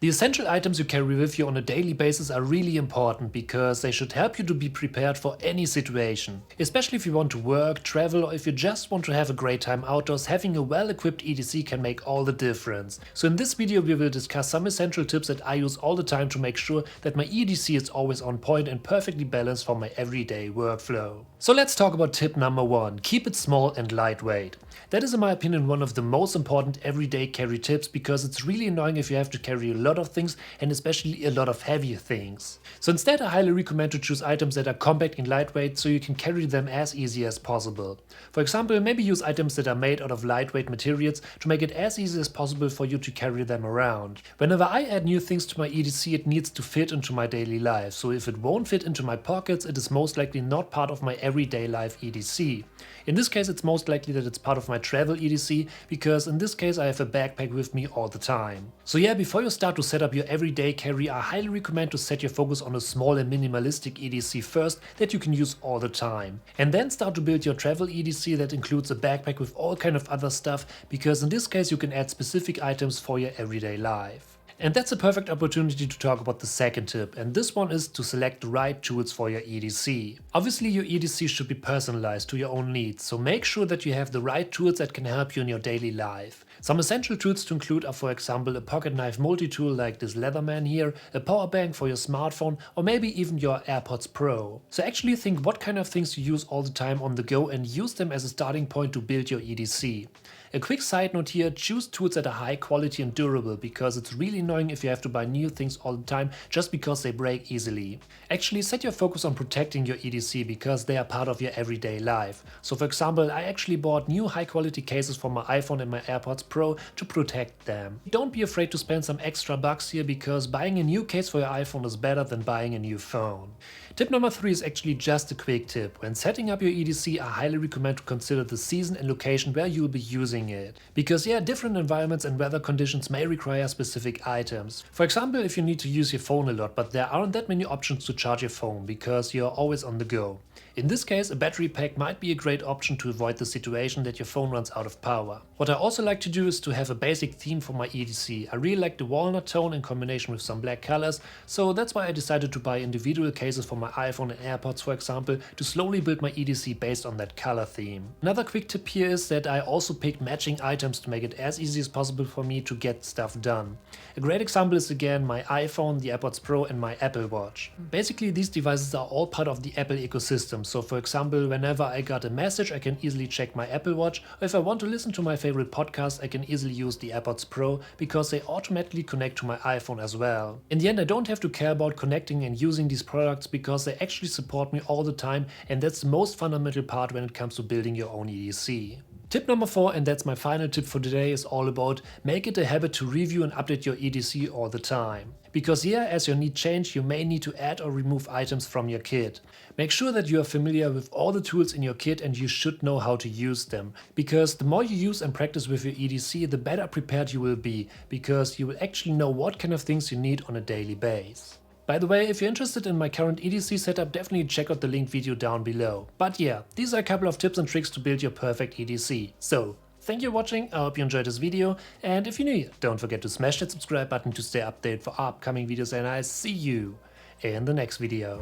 The essential items you carry with you on a daily basis are really important because they should help you to be prepared for any situation. Especially if you want to work, travel, or if you just want to have a great time outdoors, having a well-equipped EDC can make all the difference. So in this video we will discuss some essential tips that I use all the time to make sure that my EDC is always on point and perfectly balanced for my everyday workflow. So let's talk about tip number 1. Keep it small and lightweight. That is in my opinion one of the most important everyday carry tips because it's really annoying if you have to carry a lot of things and especially a lot of heavy things. So instead I highly recommend to choose items that are compact and lightweight so you can carry them as easy as possible. For example, maybe use items that are made out of lightweight materials to make it as easy as possible for you to carry them around. Whenever I add new things to my EDC, it needs to fit into my daily life, so if it won't fit into my pockets, it is most likely not part of my everyday life EDC. In this case it's most likely that it's part of my travel EDC, because in this case I have a backpack with me all the time. So yeah, before you start to set up your everyday carry, I highly recommend to set your focus on a small and minimalistic EDC first that you can use all the time. And then start to build your travel EDC that includes a backpack with all kind of other stuff, because in this case you can add specific items for your everyday life. And that's a perfect opportunity to talk about the second tip, and this one is to select the right tools for your EDC. Obviously your EDC should be personalized to your own needs, so make sure that you have the right tools that can help you in your daily life. Some essential tools to include are, for example, a pocket knife multi-tool like this Leatherman here, a power bank for your smartphone, or maybe even your AirPods Pro. So actually think what kind of things you use all the time on the go and use them as a starting point to build your EDC. A quick side note here, choose tools that are high quality and durable, because it's really annoying if you have to buy new things all the time just because they break easily. Actually set your focus on protecting your EDC because they are part of your everyday life. So for example, I actually bought new high quality cases for my iPhone and my AirPods Pro to protect them. Don't be afraid to spend some extra bucks here, because buying a new case for your iPhone is better than buying a new phone. Tip number 3 is actually just a quick tip. When setting up your EDC, I highly recommend to consider the season and location where you will be using it. Because yeah, different environments and weather conditions may require specific items. For example, if you need to use your phone a lot, but there aren't that many options to charge your phone because you're always on the go. In this case, a battery pack might be a great option to avoid the situation that your phone runs out of power. What I also like to do is to have a basic theme for my EDC. I really like the walnut tone in combination with some black colors, so that's why I decided to buy individual cases for my iPhone and AirPods, for example, to slowly build my EDC based on that color theme. Another quick tip here is that I also picked matching items to make it as easy as possible for me to get stuff done. A great example is again my iPhone, the AirPods Pro and my Apple Watch. Basically these devices are all part of the Apple ecosystem, so for example whenever I got a message I can easily check my Apple Watch, or if I want to listen to my favorite podcast I can easily use the AirPods Pro because they automatically connect to my iPhone as well. In the end I don't have to care about connecting and using these products because they actually support me all the time, and that's the most fundamental part when it comes to building your own EDC. Tip number 4, and that's my final tip for today, is all about make it a habit to review and update your EDC all the time. Because yeah, as your needs change, you may need to add or remove items from your kit. Make sure that you are familiar with all the tools in your kit and you should know how to use them. Because the more you use and practice with your EDC, the better prepared you will be, because you will actually know what kind of things you need on a daily basis. By the way, if you're interested in my current EDC setup, definitely check out the linked video down below. But yeah, these are a couple of tips and tricks to build your perfect EDC. So, thank you for watching, I hope you enjoyed this video, and if you're new here, don't forget to smash that subscribe button to stay updated for upcoming videos, and I'll see you in the next video.